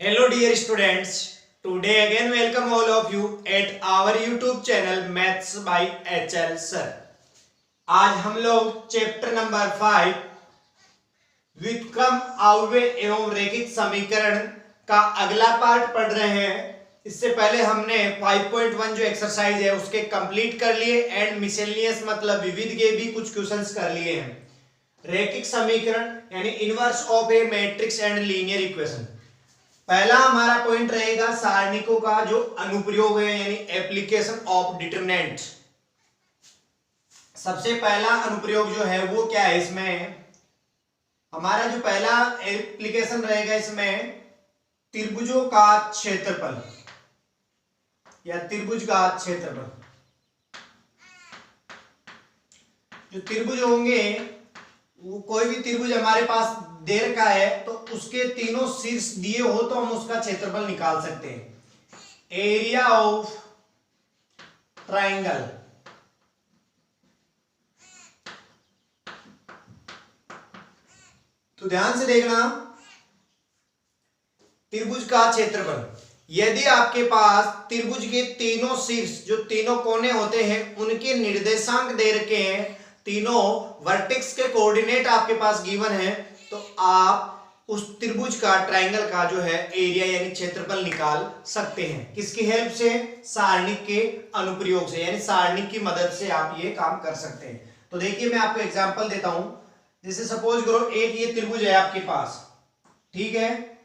Hello dear students, today again welcome all of you at our YouTube channel Maths by HL Sir। आज हम लोग chapter number 5 व्युत्क्रम अव्यय एवं रैखिक समीकरण का अगला पार्ट पढ़ रहे हैं। इससे पहले हमने 5.1 जो एक्सरसाइज है उसके कंप्लीट कर लिए एंड मिसेलिनियस मतलब विविध के भी कुछ क्वेश्चंस कर लिए हैं। रैखिक समीकरण यानी inverse of A matrix and linear equation. पहला हमारा पॉइंट रहेगा सारणिकों का जो अनुप्रयोग है यानी एप्लीकेशन ऑफ डिटरमिनेंट। सबसे पहला अनुप्रयोग जो है वो क्या है, इसमें हमारा जो पहला एप्लीकेशन रहेगा इसमें त्रिभुजों का क्षेत्रफल या त्रिभुज का क्षेत्रफल। जो त्रिभुज होंगे वो कोई भी त्रिभुज हमारे पास दे रखा है तो उसके तीनों शीर्ष दिए हो तो हम उसका क्षेत्रफल निकाल सकते हैं। एरिया ऑफ ट्राइंगल, तो ध्यान से देखना, त्रिभुज का क्षेत्रफल यदि आपके पास त्रिभुज के तीनों शीर्ष जो तीनों कोने होते हैं उनके निर्देशांक दे रखे हैं, तीनों वर्टेक्स के कोऑर्डिनेट आपके पास गिवन है, तो आप उस त्रिभुज का ट्रायंगल का जो है एरिया यानी क्षेत्रफल निकाल सकते हैं। किसकी हेल्प से? सारणिक के अनुप्रयोग से, यानी सारणिक की मदद से आप ये काम कर सकते हैं। तो देखिए मैं आपको एग्जांपल देता हूं। जैसे सपोज करो एक ये त्रिभुज है आपके पास, ठीक है,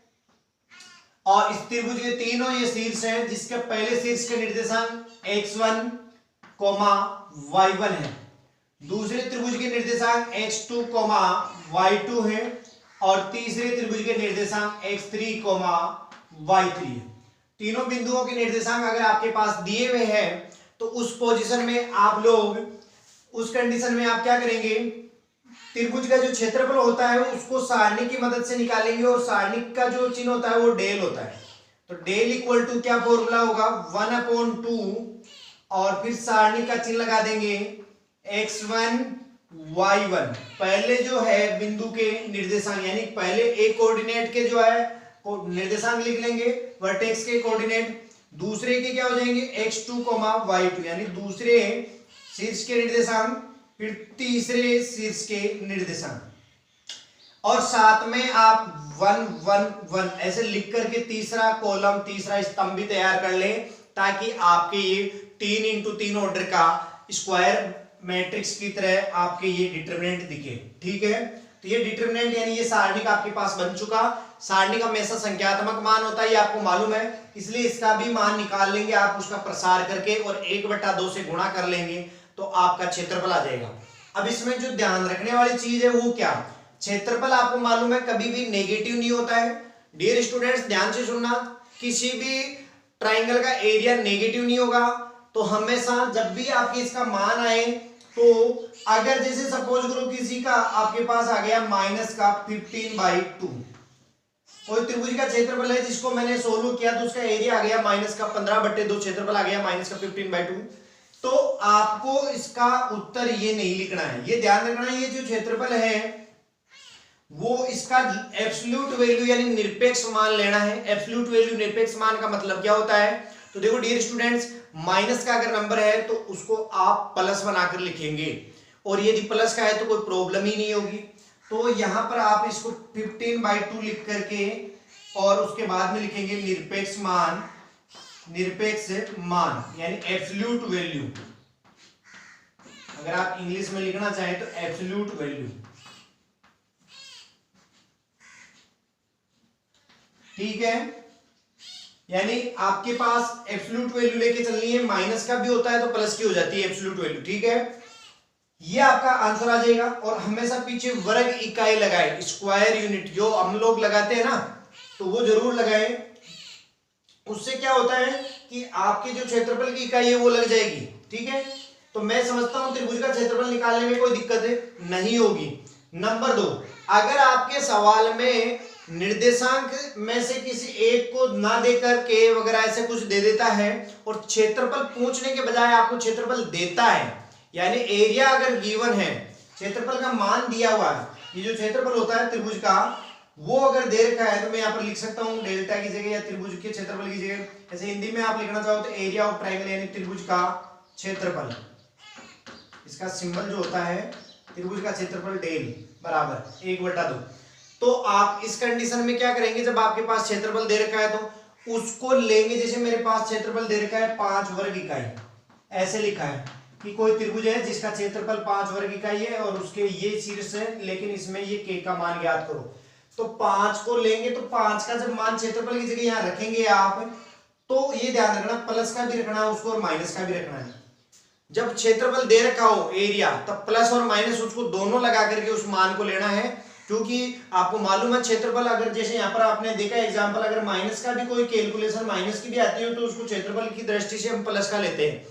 और इस त्रिभुज के तीनों ये शीर्ष हैं जिसके पहले शीर्ष के निर्देशांक x1, y1 है, दूसरे त्रिभुज के निर्देशांक x2, y2 है और तीसरे त्रिभुज के निर्देशांक x3, y3 है। तीनों बिंदुओं के निर्देशांक अगर आपके पास दिए हुए हैं तो उस पोजीशन में आप लोग, उस कंडीशन में आप क्या करेंगे, त्रिभुज का जो क्षेत्रफल होता है उसको सारणिक की मदद से निकालेंगे और सारणिक का जो चिन्ह होता है वो डेल होता है। तो डेल इक्वल टू क्या फॉर्मूला होगा, 1/2 और फिर सारणिक का चिन्ह लगा देंगे x1, y1। पहले जो है बिंदु के निर्देशांक यानी पहले एक कोऑर्डिनेट के जो है निर्देशांक लिख लेंगे वर्टेक्स के कोऑर्डिनेट, दूसरे के क्या हो जाएंगे x2, y2 यानी दूसरे शीर्ष के निर्देशांक, फिर तीसरे शीर्ष के निर्देशांक और साथ में आप 1 1 1 ऐसे लिख करके तीसरा कॉलम तीसरा स्तंभ भी तैयार कर लें ताकि आपके ये 3x3 ऑर्डर का स्क्वायर मैट्रिक्स की तरह आपके ये डिटरमिनेंट दिखे। ठीक है, तो ये डिटरमिनेंट यानी ये सारणिक आपके पास बन चुका। सारणिक हमेशा संख्यात्मक मान होता है, ये आपको मालूम है, इसलिए इसका भी मान निकाल लेंगे आप उसका प्रसार करके और 1/2 से गुणा कर लेंगे तो आपका क्षेत्रफल आ जाएगा। अब इसमें जो ध्यान रखने वाली चीज है वो क्या, क्षेत्रफल आपको मालूम है कभी भी नेगेटिव नहीं होता है। डियर स्टूडेंट्स ध्यान से सुनना, किसी भी ट्राइंगल का एरिया नेगेटिव नहीं होगा। तो हमेशा जब भी आपके इसका मान आए तो अगर जैसे सपोज करो किसी का आपके पास आ गया -15/2, कोई त्रिभुज का क्षेत्रफल है जिसको मैंने सोल्व किया तो उसका एरिया आ गया -15/2, क्षेत्रफल आ गया -15/2, तो आपको इसका उत्तर ये नहीं लिखना है, ये ध्यान रखना है, ये जो क्षेत्रफल है वो इसका एब्सोल्यूट वैल्यू यानी निरपेक्ष मान लेना है। एब्सोल्यूट वैल्यू निरपेक्ष मान का मतलब क्या होता है, तो देखो डियर स्टूडेंट्स, माइनस का अगर नंबर है तो उसको आप प्लस बनाकर लिखेंगे और यदि प्लस का है तो कोई प्रॉब्लम ही नहीं होगी। तो यहां पर आप इसको 15/2 लिख करके और उसके बाद में लिखेंगे निरपेक्ष मान, निरपेक्ष मान यानी एब्सोल्यूट वैल्यू। अगर आप इंग्लिश में लिखना चाहें तो एब्सोल्यूट वैल्यू। ठीक है, यानी आपके पास एब्सोल्यूट वैल्यू लेके चलनी है, माइनस का भी होता है तो प्लस की हो जाती है एब्सोल्यूट वैल्यू। ठीक है, ये आपका आंसर आ जाएगा। और हमेशा पीछे वर्ग इकाई लगाए, स्क्वायर यूनिट जो हम लोग लगाते हैं ना, तो वो जरूर लगाएं। उससे क्या होता है कि आपके जो क्षेत्रफल की इकाई है वो लग जाएगी। ठीक है, तो मैं समझता हूं त्रिभुज का क्षेत्रफल निकालने में कोई दिक्कत नहीं होगी। नंबर 2, अगर आपके सवाल में निर्देशांक में से किसी एक को ना दे करके वगैरह ऐसे कुछ दे देता है और क्षेत्रफल पूछने के बजाय आपको क्षेत्रफल देता है, यानी एरिया अगर गिवन है, क्षेत्रफल का मान दिया हुआ है, ये जो क्षेत्रफल होता है त्रिभुज का वो अगर दे रखा है तो मैं यहाँ पर लिख सकता हूँ डेल्टा की जगह या त्रिभुज के क्षेत्रफल की जगह। ऐसे हिंदी में आप लिखना चाहो तो एरिया ऑफ ट्राइंगल यानी त्रिभुज का क्षेत्रफल, इसका सिंबल जो होता है त्रिभुज का क्षेत्रफल डेल बराबर 1/2। तो आप इस कंडीशन में क्या करेंगे, जब आपके पास क्षेत्रफल दे रखा है तो उसको लेंगे। जैसे मेरे पास क्षेत्रफल दे रखा है 5 वर्ग इकाई, ऐसे लिखा है कि कोई त्रिभुज है जिसका क्षेत्रफल 5 वर्ग इकाई है और उसके ये शीर्ष है, लेकिन इसमें ये k का मान ज्ञात करो। तो 5 को लेंगे तो 5 का जब मान क्षेत्रफल की जगह यहाँ रखेंगे आप, तो ये ध्यान रखना प्लस का भी रखना है उसको और माइनस का भी रखना है। जब क्षेत्रफल दे रखा हो एरिया, तब प्लस और माइनस उसको दोनों लगा करके उस मान को लेना है, क्योंकि आपको मालूम है क्षेत्रफल अगर जैसे यहाँ पर आपने देखा एग्जांपल, अगर माइनस का भी कोई कैलकुलेशन माइनस की भी आती है तो उसको क्षेत्रफल की दृष्टि से हम प्लस का लेते हैं।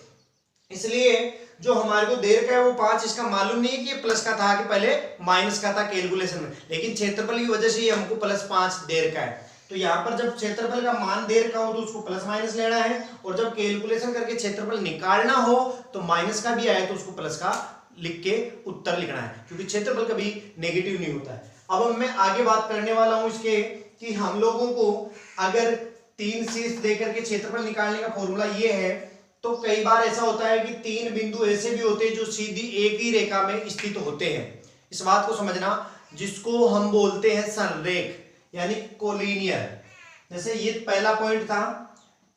इसलिए जो हमारे को दे रखा है वो 5, इसका मालूम नहीं है कि ये प्लस का था कि पहले माइनस का था कैलकुलेशन में, लेकिन क्षेत्रफल की वजह से ही हमको +5 दे रखा है। तो यहाँ पर जब क्षेत्रफल का मान दे रखा हो तो उसको प्लस माइनस लेना है, और जब कैलकुलेशन करके क्षेत्रफल निकालना हो तो माइनस का भी आए तो उसको प्लस का लिख के उत्तर लिखना है, क्योंकि क्षेत्रफल कभी नेगेटिव नहीं होता है। अब मैं आगे बात करने वाला हूं इसके कि हम लोगों को अगर 3 शीर्ष देकर के क्षेत्रफल निकालने का फॉर्मूला ये है, तो कई बार ऐसा होता है कि 3 बिंदु ऐसे भी होते हैं जो सीधी एक ही रेखा में स्थित होते हैं। इस बात को समझना, जिसको हम बोलते हैं संरेख यानी कोलिनियर। जैसे ये पहला पॉइंट था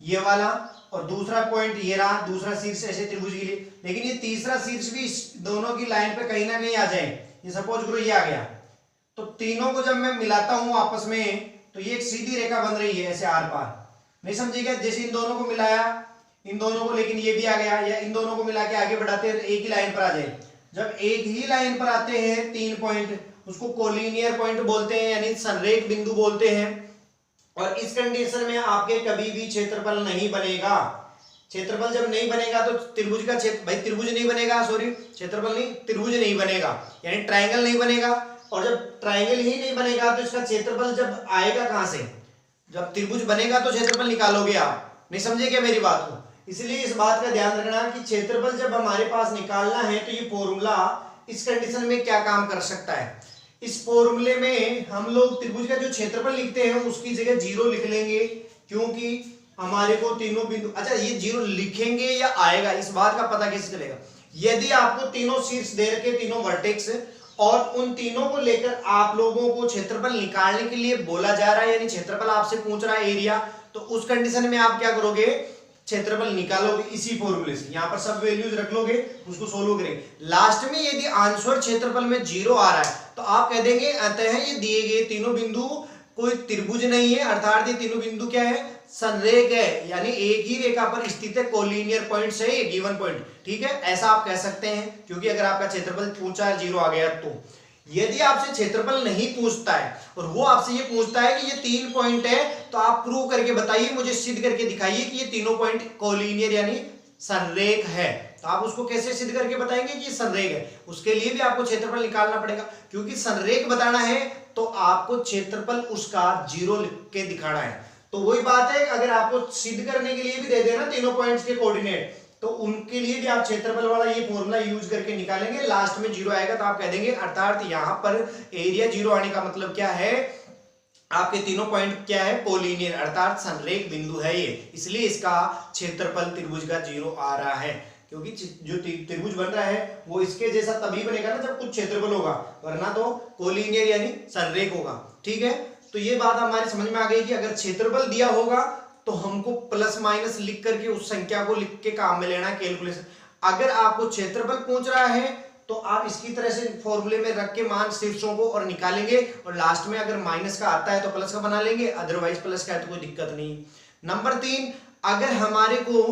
ये वाला, और दूसरा पॉइंट ये रहा, दूसरा शीर्ष ऐसे त्रिभुज के लिए, लेकिन ये तीसरा शीर्ष भी दोनों की लाइन पे कहीं ना कहीं आ जाए। ये सपोज करो ये आ गया, तो तीनों को जब मैं मिलाता हूं आपस में तो ये एक सीधी रेखा बन रही है ऐसे आर पार, नहीं समझिएगा। जैसे इन दोनों को मिलाया, इन दोनों को, लेकिन ये भी आ गया, या इन दोनों को मिला के आगे बढ़ाते हैं एक ही लाइन पर आ जाए। जब एक ही लाइन पर आते हैं 3 पॉइंट, उसको कोलिनियर पॉइंट बोलते हैं यानी संरेख बिंदु बोलते हैं। और इस कंडीशन में आपके कभी भी क्षेत्रफल नहीं बनेगा। क्षेत्रफल जब नहीं बनेगा तो त्रिभुज का त्रिभुज नहीं बनेगा, सॉरी क्षेत्रफल नहीं, त्रिभुज नहीं बनेगा यानी ट्रायंगल नहीं बनेगा। और जब ट्रायंगल ही नहीं बनेगा तो इसका क्षेत्रफल जब आएगा कहां से, जब त्रिभुज बनेगा तो क्षेत्रफल निकालोगे आप, नहीं समझे क्या मेरी बात को। इसलिए इस बात का ध्यान रखना कि क्षेत्रफल जब हमारे पास निकालना है तो ये फॉर्मूला इस कंडीशन में क्या काम कर सकता है। इस फॉर्मूले में हम लोग त्रिभुज का जो क्षेत्रफल लिखते हैं उसकी जगह 0 लिख लेंगे, क्योंकि हमारे को तीनों बिंदु, अच्छा ये 0 लिखेंगे या आएगा इस बात का पता कैसे चलेगा। यदि आपको तीनों शीर्ष दे रखे, तीनों वर्टेक्स, और उन तीनों को लेकर आप लोगों को क्षेत्रफल निकालने के लिए बोला जा रहा है, यानी क्षेत्रफल आपसे पूछ रहा है एरिया, तो उस कंडीशन में आप क्या करोगे, क्षेत्रफल निकालोगे इसी फॉर्मूले से। यहां पर सब वैल्यूज रख लोगे, उसको सोल्व करेंगे। लास्ट में यदि आंसर क्षेत्रफल में 0 आ रहा है तो आप कह देंगे अतः ये दिए गए तीनों बिंदु कोई त्रिभुज नहीं है, अर्थात ये तीनों बिंदु क्या है, संरेख है, यानी एक ही रेखा पर स्थित है, कोलिनियर पॉइंट्स है ये गिवन पॉइंट। ठीक है, ऐसा आप कह सकते हैं, क्योंकि अगर आपका क्षेत्रफल पूछा है 0 आ गया तो। यदि आपसे क्षेत्रफल नहीं पूछता है और वो आपसे ये पूछता है कि ये 3 पॉइंट है, तो आप प्रूव करके बताइए, मुझे सिद्ध करके दिखाइए कि ये तीनों पॉइंट कोलिनियर यानी संरेख है। तो आप उसको कैसे सिद्ध करके बताएंगे कि ये संरेख है, उसके लिए भी आपको क्षेत्रफल निकालना पड़ेगा, क्योंकि संरेख बताना है तो आपको क्षेत्रफल उसका 0 लिख के दिखाना है। तो वही बात है, अगर आपको सिद्ध करने के लिए भी दे देना तीनों पॉइंट्स के कोऑर्डिनेट, तो उनके लिए भी आप क्षेत्रफल वाला ये फॉर्मूला यूज करके निकालेंगे। लास्ट में 0 आएगा तो आप कह देंगे, अर्थात यहां पर एरिया 0 आने का मतलब क्या है, आपके तीनों पॉइंट क्या है, कोलिनियर अर्थात संरेख बिंदु है ये, इसलिए इसका क्षेत्रफल त्रिभुज का 0 आ रहा है। क्योंकि जो त्रिभुज बन रहा है वो इसके जैसा तभी बनेगा ना जब कुछ क्षेत्रफल होगा, वरना तो कोलिनियर यानी संरेख होगा। ठीक है, तो ये बात हमारी समझ में आ गई कि अगर क्षेत्रफल दिया होगा तो हमको प्लस माइनस लिख करके उस संख्या को लिख के काम में लेना है कैलकुलेशन। अगर आपको क्षेत्रफल पूछ रहा है तो आप इसकी तरह से फॉर्मूले में रख के मान शीर्षों को और निकालेंगे, और लास्ट में अगर माइनस का आता है तो प्लस का बना लेंगे, अदरवाइज प्लस का है तो कोई दिक्कत नहीं। नंबर 3, अगर हमारे को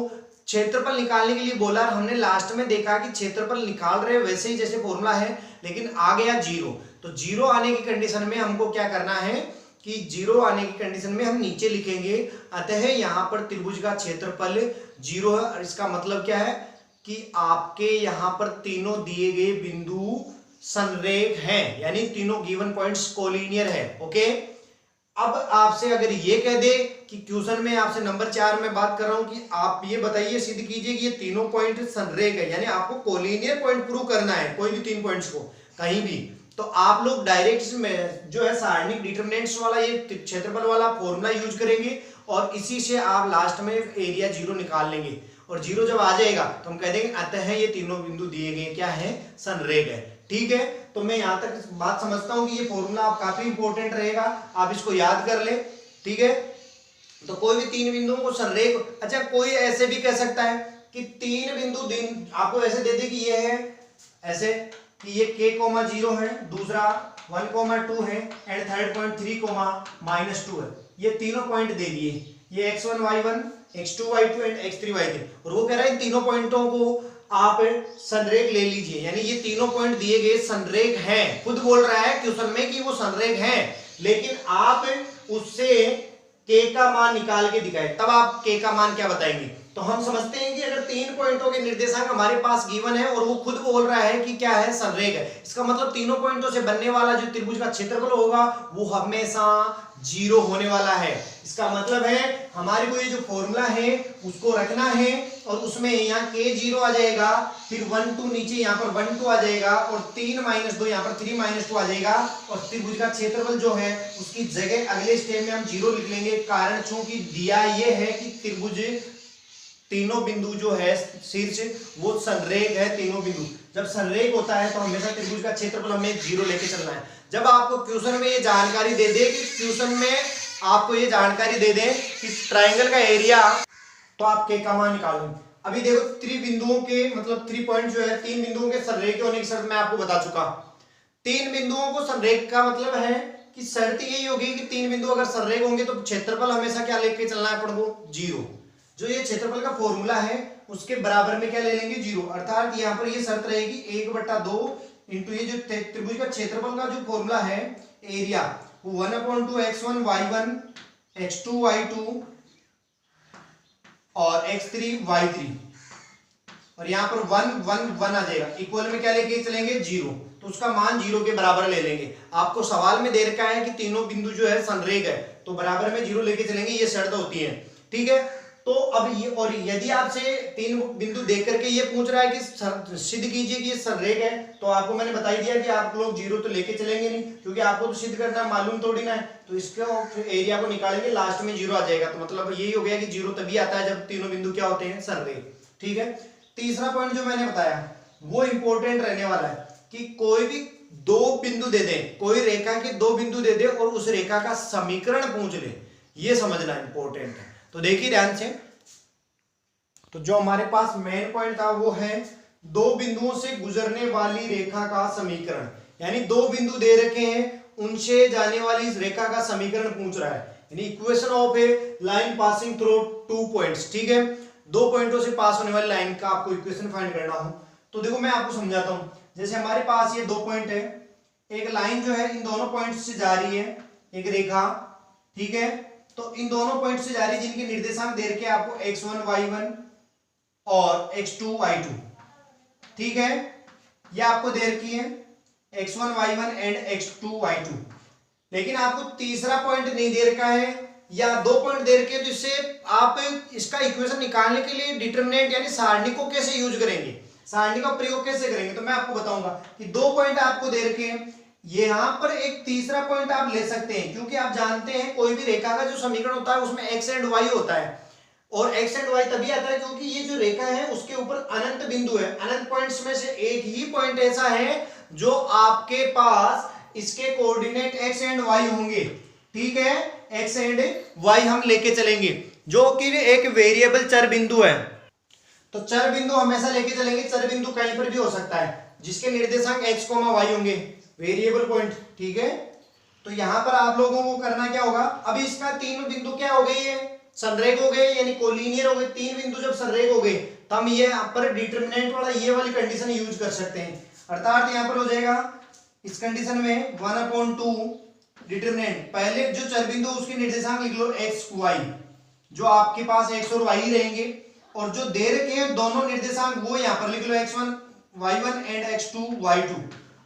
क्षेत्रफल निकालने के लिए बोला, हमने लास्ट में देखा कि क्षेत्रफल निकाल रहे वैसे ही जैसे फॉर्मूला है, लेकिन आ गया 0, तो 0 आने की कंडीशन में हमको क्या करना है कि 0 आने की कंडीशन में हम नीचे लिखेंगे, अतः यहां पर त्रिभुज का क्षेत्रफल 0 है। और इसका मतलब क्या है कि आपके यहां पर तीनों दिए गए बिंदु संरेख हैं, यानी तीनों गिवन पॉइंट्स कोलिनियर है। ओके, अब आपसे अगर ये कह दे कि क्वेश्चन में आपसे नंबर 4 में बात कर रहा हूं कि आप ये बताइए, सिद्ध कीजिए कि ये तीनों पॉइंट संरेख है, यानी आपको कोलिनियर पॉइंट प्रूव करना है, कोई भी 3 पॉइंट्स को कहीं भी, तो आप लोग डायरेक्ट में जो है सारणिक डिटरमिनेंट्स वाला ये क्षेत्रफल वाला फॉर्मूला यूज करेंगे और इसी से आप लास्ट में एरिया जीरो निकाल लेंगे और जीरो जब आ जाएगा तो हम कह देंगे अतः ये तीनों बिंदु दिए गए क्या है, संरेख है। ठीक है, तो मैं यहां तक बात समझता हूं कि ये फॉर्मूला आप काफी इंपॉर्टेंट रहेगा, आप इसको याद कर ले। ठीक है, तो कोई भी तीन बिंदुओं को संरेख, अच्छा कोई ऐसे भी कह सकता है कि तीन बिंदु दिन आपको ऐसे दे दे कि ये है ऐसे कि ये k,0 है, दूसरा 1,2 है एंड थर्ड पॉइंट 3,-2 है, ये तीनों पॉइंट दे दिए, ये x1 y1 x2 y2 and x3 y3, और वो कह रहा है इन तीनों पॉइंटों को आप संरेख ले लीजिए, यानी ये तीनों पॉइंट दिए गए संरेख हैं। खुद बोल रहा है क्वेश्चन में कि वो संरेख हैं, लेकिन आप उससे k का मान निकाल के दिखाए, तब आप k का मान क्या बताएंगे। तो हम समझते हैं कि अगर तीन पॉइंटों के निर्देशांक हमारे पास गिवन है और वो खुद बोल रहा है कि क्या है, संरेख है, इसका मतलब तीनों पॉइंटों से बनने वाला जो त्रिभुज का क्षेत्रफल होगा वो हमेशा जीरो होने वाला है। इसका मतलब है हमारे को ये जो फॉर्मूला है उसको रखना है और उसमें यहाँ k 0 आ जाएगा, फिर 1 2 नीचे यहाँ पर 1 2 आ जाएगा और 3 -2 यहाँ पर 3 -2 आ जाएगा और त्रिभुज का क्षेत्रफल जो है उसकी जगह अगले स्टेप में हम जीरो लिख लेंगे, कारण चूंकि दिया ये है कि त्रिभुज तीनों बिंदु जो है शीर्ष वो संरेख है। तीनों बिंदु जब संरेख होता है तो हमेशा त्रिभुज का क्षेत्रफल हमें जीरो लेके चलना है। जब आपको क्वेश्चन में ये जानकारी दे दे कि क्वेश्चन में आपको ये जानकारी दे दे कि ट्रायंगल का एरिया, तो आप k का मान निकालो। अभी देखो त्रिबिंदुओं के मतलब 3 पॉइंट जो है तीन बिंदुओं के संरेख होने की शर्त मैं आपको बता चुका। तीन बिंदुओं को संरेख का मतलब है कि शर्त यही होगी कि तीन बिंदु अगर संरेख होंगे तो क्षेत्रफल हमेशा क्या लेके चलना है अपन को, जीरो। जो ये क्षेत्रफल का फॉर्मूला है उसके बराबर में क्या ले लेंगे, जीरो। अर्थात यहाँ पर ये शर्त रहेगी 1/2 इंटू ये जो त्रिभुज का क्षेत्रफल का जो फॉर्मूला है एरिया वो 1/2 x1 y1 x2 y2 और x3 y3, और यहाँ पर 1 1 1 आ जाएगा, इक्वल में क्या लेके चलेंगे, जीरो। तो उसका मान जीरो के बराबर ले लेंगे। आपको सवाल में दे रखा है कि तीनों बिंदु जो है संरेख है तो बराबर में जीरो लेके चलेंगे, ये शर्त होती है। ठीक है, तो अब ये, और यदि आपसे तीन बिंदु देख करके ये पूछ रहा है कि सिद्ध कीजिए कि ये संरेख है, तो आपको मैंने बता ही दिया कि आप लोग जीरो तो लेके चलेंगे नहीं, क्योंकि आपको तो सिद्ध करना मालूम थोड़ी ना है। तो इसके एरिया को निकालेंगे, लास्ट में जीरो आ जाएगा, तो मतलब यही हो गया कि जीरो तभी आता है जब तीनों बिंदु क्या होते हैं, संरेख। ठीक है, तीसरा पॉइंट जो मैंने बताया वो इंपॉर्टेंट रहने वाला है कि कोई भी दो बिंदु दे दे, कोई रेखा के दो बिंदु दे दे और उस रेखा का समीकरण पूछ ले, ये समझना इंपॉर्टेंट है। तो देखिए ध्यान से, तो जो हमारे पास मेन पॉइंट था वो है दो बिंदुओं से गुजरने वाली रेखा का समीकरण, यानी दो बिंदु दे रखे हैं उनसे जाने वाली इस रेखा का समीकरण पूछ रहा है, यानी equation of A line passing through 2 points. ठीक है, दो पॉइंटों से पास होने वाली लाइन का आपको इक्वेशन फाइंड करना हो तो देखो मैं आपको समझाता हूं। जैसे हमारे पास ये दो पॉइंट है, एक लाइन जो है इन दोनों पॉइंट से जा रही है, एक रेखा। ठीक है, तो इन दोनों पॉइंट से जा रही है जिनके निर्देशांक दे रखे आपको x1 y1 और x2 y2। ठीक है, ये आपको दे रखी है x1 y1 and x2 y2, लेकिन आपको तीसरा पॉइंट नहीं दे रखा है या दो पॉइंट दे रखे हैं, तो इससे आप इसका इक्वेशन निकालने के लिए डिटरमिनेंट यानी सारणी को कैसे यूज करेंगे, सारणी का प्रयोग कैसे करेंगे, तो मैं आपको बताऊंगा कि दो पॉइंट आपको दे रखे हैं, यहां पर एक तीसरा पॉइंट आप ले सकते हैं, क्योंकि आप जानते हैं कोई भी रेखा का जो समीकरण होता है उसमें x एंड y होता है, और x एंड y तभी आता है क्योंकि ये जो रेखा है उसके ऊपर अनंत बिंदु है। अनंत पॉइंट्स में से एक ही पॉइंट ऐसा है जो आपके पास इसके कोऑर्डिनेट x एंड y होंगे। ठीक है, x एंड y हम लेके चलेंगे जो कि एक वेरिएबल चर बिंदु है। तो चर बिंदु हमेशा लेके चलेंगे, चर बिंदु कहीं पर भी हो सकता है जिसके निर्देशांक x, y होंगे, वेरिएबल पॉइंट। ठीक है, तो यहां पर आप लोगों को करना क्या होगा, अभी इसका तीनों बिंदु क्या हो गई है, संरेख हो गए, यानी कोलिनियर हो गए। तीन बिंदु जब संरेख हो गए तो हम ये यहाँ पर डिटरमिनेंट वाला ये वाली कंडीशन यूज कर सकते हैं। अर्थात यहाँ पर हो जाएगा इस कंडीशन में 1/2 डिटरमिनेंट, पहले जो चर बिंदु उसके निर्देशांक लिख लो x y, जो आपके पास x और y ही रहेंगे, और जो दे रखे हैं दोनों निर्देशांक वो यहाँ पर लिख लो x1 y1 and x2 y2,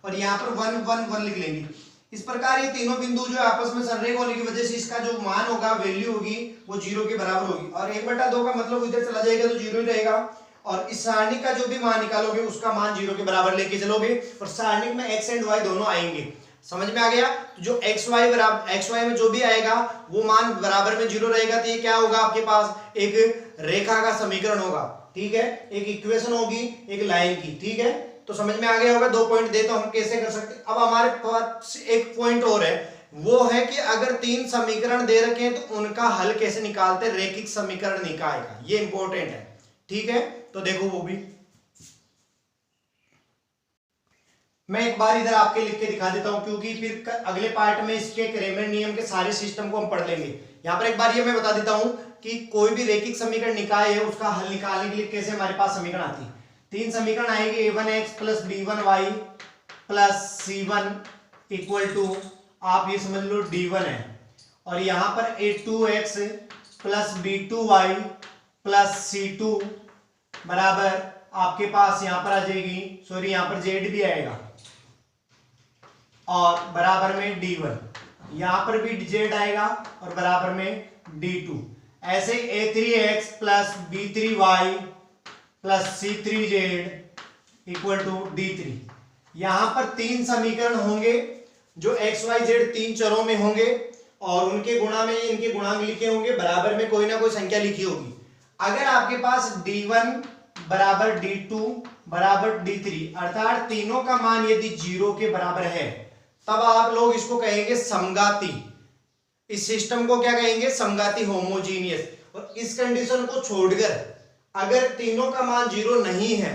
और यहाँ पर 1 1 1 लिख लेंगे। इस प्रकार ये तीनों बिंदु जो आपस में संरेख होने की वजह से इसका जो मान होगा, वैल्यू होगी वो जीरो के बराबर होगी, और 1/2 का मतलब इधर चला जाएगा तो जीरो ही रहेगा। और इस सारणिक का जो भी मान निकालोगे उसका मान 0 के बराबर लेके चलोगे और सारणिक में x एंड y दोनों आएंगे। समझ में आ गया? तो जो xy में जो भी आएगा वो मान बराबर में 0 रहेगा, तो ये क्या होगा आपके पास, एक रेखा का समीकरण होगा। ठीक है, एक इक्वेशन होगी एक लाइन की। ठीक है, तो समझ में आ गया होगा। 2 पॉइंट दे तो हम कैसे कर सकते। अब हमारे पास एक पॉइंट और है, वो है कि अगर 3 समीकरण दे रखे हैं तो उनका हल कैसे निकालते हैं, रैखिक समीकरण निकालेगा, ये इंपॉर्टेंट है। ठीक है, तो देखो वो भी मैं एक बार इधर आपके लिख के दिखा देता हूं, क्योंकि फिर अगले पार्ट में इसके क्रेमर नियम के सारे सिस्टम को हम पढ़ लेंगे। यहां पर एक बार ये मैं बता देता हूं कि कोई भी रैखिक समीकरण निकाय है उसका हल निकालने के लिए कैसे हमारे पास समीकरण आती है। 3 समीकरण आएंगे, a1x plus b1y plus c1 equal to, आप ये समझ लो d1 है, और यहां पर a2x plus b2y plus c2 बराबर आपके पास यहां पर आ जाएगी, सॉरी यहां पर z भी आएगा, और बराबर में d1, यहां पर भी z आएगा और बराबर में d2। ऐसे a3x plus b3y plus c3z equal to d3। यहां पर 3 समीकरण होंगे जो x y z 3 चरों में होंगे और उनके गुणा में इनके गुणांक लिखे होंगे, बराबर में कोई ना कोई संख्या लिखी होगी। अगर आपके पास d1 बराबर d2 बराबर d3 अर्थात तीनों का मान यदि 0 के बराबर है, तब आप लोग इसको कहेंगे समघाती। इस सिस्टम को क्या कहेंगे, समघाती, होमोजीनियस। और इस कंडीशन को छोड़कर अगर तीनों का मान 0 नहीं है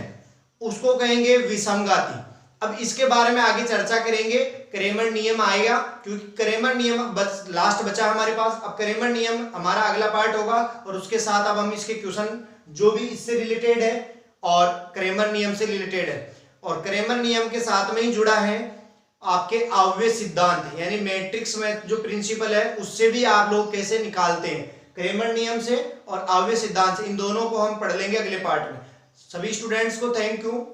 उसको कहेंगे विषमघाती। अब इसके बारे में आगे चर्चा करेंगे, क्रेमर नियम आएगा, क्योंकि क्रेमर नियम बस लास्ट बचा हमारे पास। अब क्रेमर नियम हमारा अगला पार्ट होगा और उसके साथ अब हम इसके क्वेश्चन जो भी इससे रिलेटेड है और क्रेमर नियम से रिलेटेड है, और क्रेमर नियम के साथ में ही जुड़ा है आपके अव्यय सिद्धांत, यानी मैट्रिक्स में जो प्रिंसिपल है उससे भी आप लोग कैसे निकालते हैं, क्रेमर नियम से और अव्यय सिद्धांत से, इन दोनों को हम पढ़ लेंगे अगले पार्ट में। सभी स्टूडेंट्स को थैंक यू।